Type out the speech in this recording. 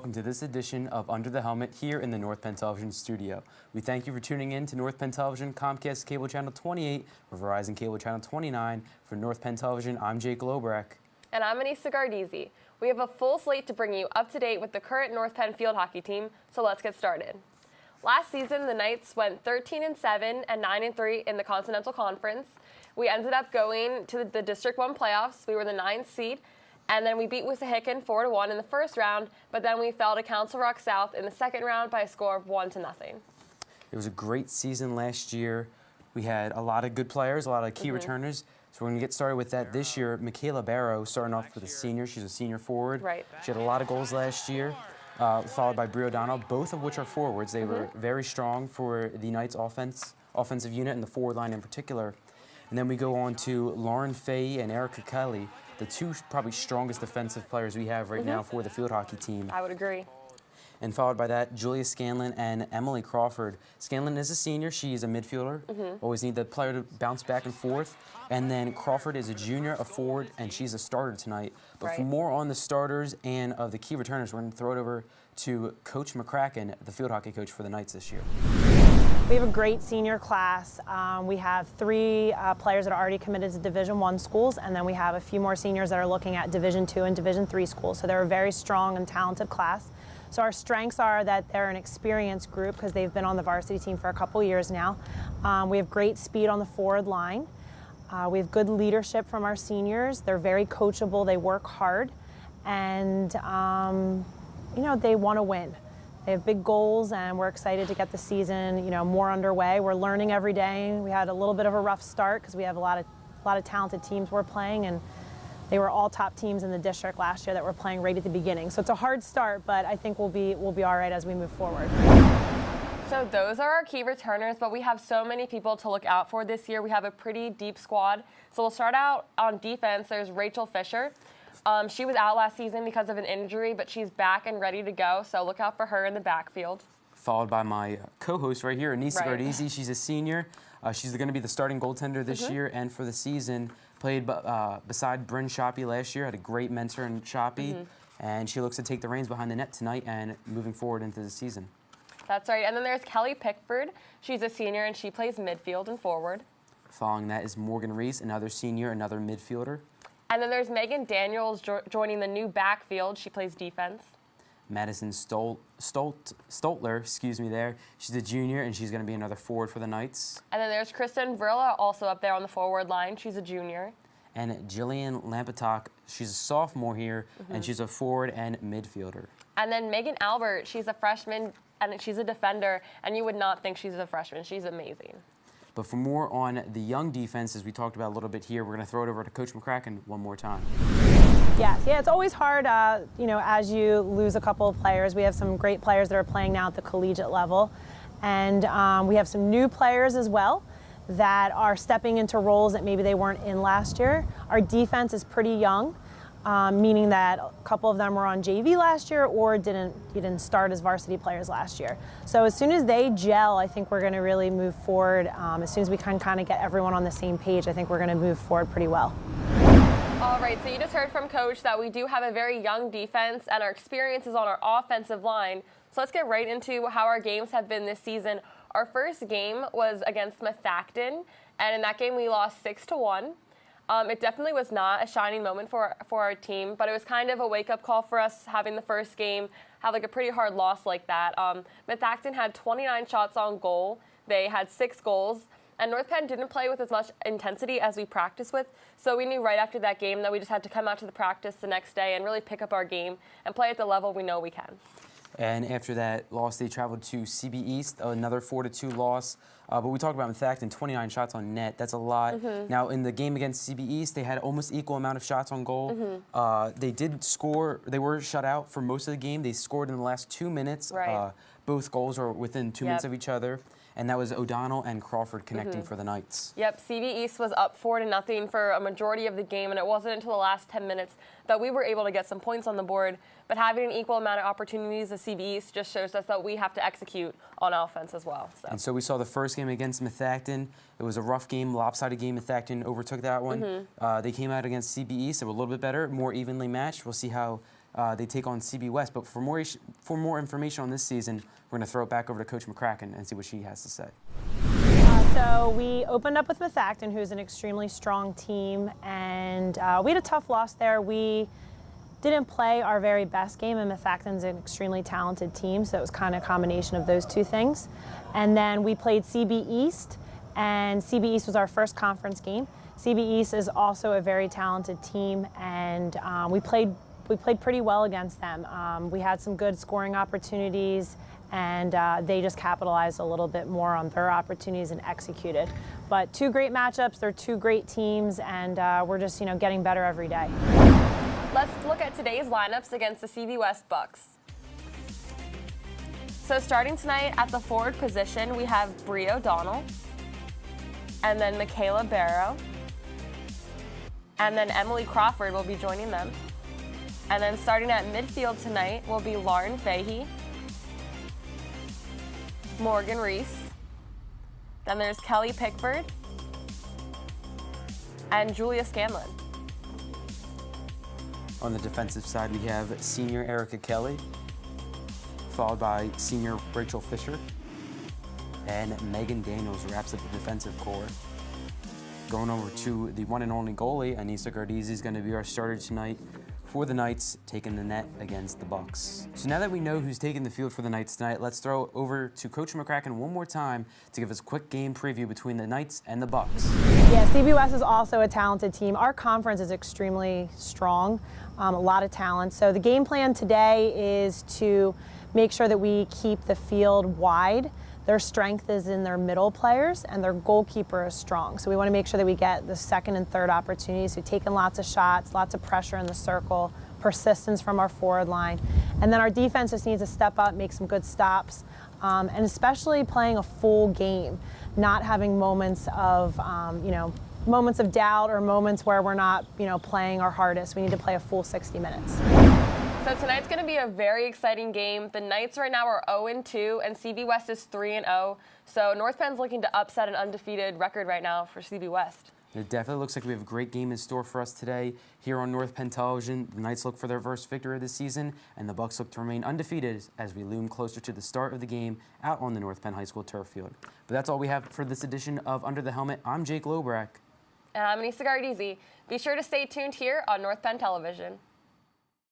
welcome to this edition of Under the Helmet here in the North Penn Television studio. We thank you for tuning in to North Penn Television, Comcast Cable Channel 28, or Verizon Cable Channel 29. For North Penn Television, I'm Jake Loburak. And I'm Anissa Gardizy. We have a full slate to bring you up to date with the current North Penn field hockey team, so let's get started. Last season, the Knights went 13-7 and 9-3 in the Continental Conference. We ended up going to the District 1 playoffs. We were the 9th seed. And then we beat Wissahickon 4-1 in the first round, but then we fell to Council Rock South in the second round by a score of 1-0. It was a great season last year. We had a lot of good players, a lot of key returners. So we're going to get started with that this year. Michaela Barrow starting off for the senior. She's a senior forward. Right. She had a lot of goals last year, followed by Brie O'Donnell, both of which are forwards. They were very strong for the Knights offensive unit and the forward line in particular. And then we go on to Lauren Fay and Erica Kelly, the two probably strongest defensive players we have right now for the field hockey team. I would agree. And followed by that, Julia Scanlon and Emily Crawford. Scanlon is a senior. She's a midfielder. Always need the player to bounce back and forth. And then Crawford is a junior, a forward, and she's a starter tonight. But for more on the starters and of the key returners, we're going to throw it over to Coach McCracken, the field hockey coach for the Knights this year. We have a great senior class. We have 3 players that are already committed to Division I schools, and then we have a few more seniors that are looking at Division II and Division III schools. So they're a very strong and talented class. So our strengths are that they're an experienced group because they've been on the varsity team for a couple years now. We have great speed on the forward line. We have good leadership from our seniors. They're very coachable. They work hard, and they want to win. They have big goals, and we're excited to get the season, more underway. We're learning every day. We had a little bit of a rough start because we have a lot of talented teams we're playing, and they were all top teams in the district last year that were playing right at the beginning. So it's a hard start, but I think we'll be all right as we move forward. So those are our key returners, but we have so many people to look out for this year. We have a pretty deep squad. So we'll start out on defense. There's Rachel Fisher. She was out last season because of an injury, but she's back and ready to go, so look out for her in the backfield. Followed by my co-host right here, Anissa Gardizy. She's a senior. She's going to be the starting goaltender this year and for the season. Played beside Bryn Shoppy last year, had a great mentor in Shoppy, and she looks to take the reins behind the net tonight and moving forward into the season. That's right. And then there's Kelly Pickford. She's a senior, and she plays midfield and forward. Following that is Morgan Reese, another senior, another midfielder. And then there's Megan Daniels joining the new backfield. She plays defense. Madison Stoltler, there. She's a junior, and she's going to be another forward for the Knights. And then there's Kristen Vrilla, also up there on the forward line. She's a junior. And Jillian Lampatok, she's a sophomore here, and she's a forward and midfielder. And then Megan Albert, she's a freshman, and she's a defender, and you would not think she's a freshman. She's amazing. But for more on the young defense, as we talked about a little bit here, we're going to throw it over to Coach McCracken one more time. Yeah, it's always hard, as you lose a couple of players. We have some great players that are playing now at the collegiate level. And we have some new players as well that are stepping into roles that maybe they weren't in last year. Our defense is pretty young, meaning that a couple of them were on JV last year or didn't start as varsity players last year. So as soon as they gel, I think we're going to really move forward. As soon as we can kind of get everyone on the same page, I think we're going to move forward pretty well. All right, so you just heard from Coach that we do have a very young defense, and our experience is on our offensive line. So let's get right into how our games have been this season. Our first game was against McCracken, and in that game we lost 6-1. It definitely was not a shining moment for our team, but it was kind of a wake-up call for us having the first game have a pretty hard loss like that. McCracken had 29 shots on goal. They had 6 goals. And North Penn didn't play with as much intensity as we practiced with, so we knew right after that game that we just had to come out to the practice the next day and really pick up our game and play at the level we know we can. And after that loss, they traveled to CB East, another 4-2 loss. But we talked about McCracken, 29 shots on net. That's a lot. Now, in the game against CB East, they had almost equal amount of shots on goal. They did score. They were shut out for most of the game. They scored in the last 2 minutes. Both goals are within 2 minutes of each other. And that was O'Donnell and Crawford connecting for the Knights. Yep, CB East was up 4-0 for a majority of the game, and it wasn't until the last 10 minutes that we were able to get some points on the board. But having an equal amount of opportunities as CB East just shows us that we have to execute on offense as well. And so we saw the first game against McCracken. It was a rough game, lopsided game. McCracken overtook that one. They came out against CB East. They were a little bit better, more evenly matched. We'll see how they take on CB West. But for more information on this season, we're going to throw it back over to Coach McCracken and see what she has to say. So we opened up with McCracken, who's an extremely strong team, and we had a tough loss there. We didn't play our very best game, and McCracken's an extremely talented team, so it was kind of a combination of those two things. And then we played CB East, and CB East was our first conference game. CB East is also a very talented team, and we played pretty well against them. We had some good scoring opportunities, and they just capitalized a little bit more on their opportunities and executed. But two great matchups, they're two great teams, and we're just getting better every day. Let's look at today's lineups against the CB West Bucks. So starting tonight at the forward position, we have Bree O'Donnell, and then Michaela Barrow, and then Emily Crawford will be joining them. And then starting at midfield tonight will be Lauren Fahey, Morgan Reese, then there's Kelly Pickford, and Julia Scanlon. On the defensive side, we have senior Erica Kelly, followed by senior Rachel Fisher, and Megan Daniels wraps up the defensive core. Going over to the one and only goalie, Anissa Gardizy is going to be our starter tonight for the Knights, taking the net against the Bucks. So now that we know who's taking the field for the Knights tonight, let's throw it over to Coach McCracken one more time to give us a quick game preview between the Knights and the Bucks. Yeah, CB West is also a talented team. Our conference is extremely strong, a lot of talent. So the game plan today is to make sure that we keep the field wide. Their strength is in their middle players, and their goalkeeper is strong. So we want to make sure that we get the second and third opportunities. We've taken lots of shots, lots of pressure in the circle, persistence from our forward line. And then our defense just needs to step up, make some good stops, and especially playing a full game, not having moments of, moments of doubt or moments where we're not, playing our hardest. We need to play a full 60 minutes. So tonight's going to be a very exciting game. The Knights right now are 0-2, and CB West is 3-0. So North Penn's looking to upset an undefeated record right now for CB West. It definitely looks like we have a great game in store for us today here on North Penn Television. The Knights look for their first victory of the season, and the Bucks look to remain undefeated as we loom closer to the start of the game out on the North Penn High School turf field. But that's all we have for this edition of Under the Helmet. I'm Jake Loburak. And I'm Anissa Gardizy. Be sure to stay tuned here on North Penn Television.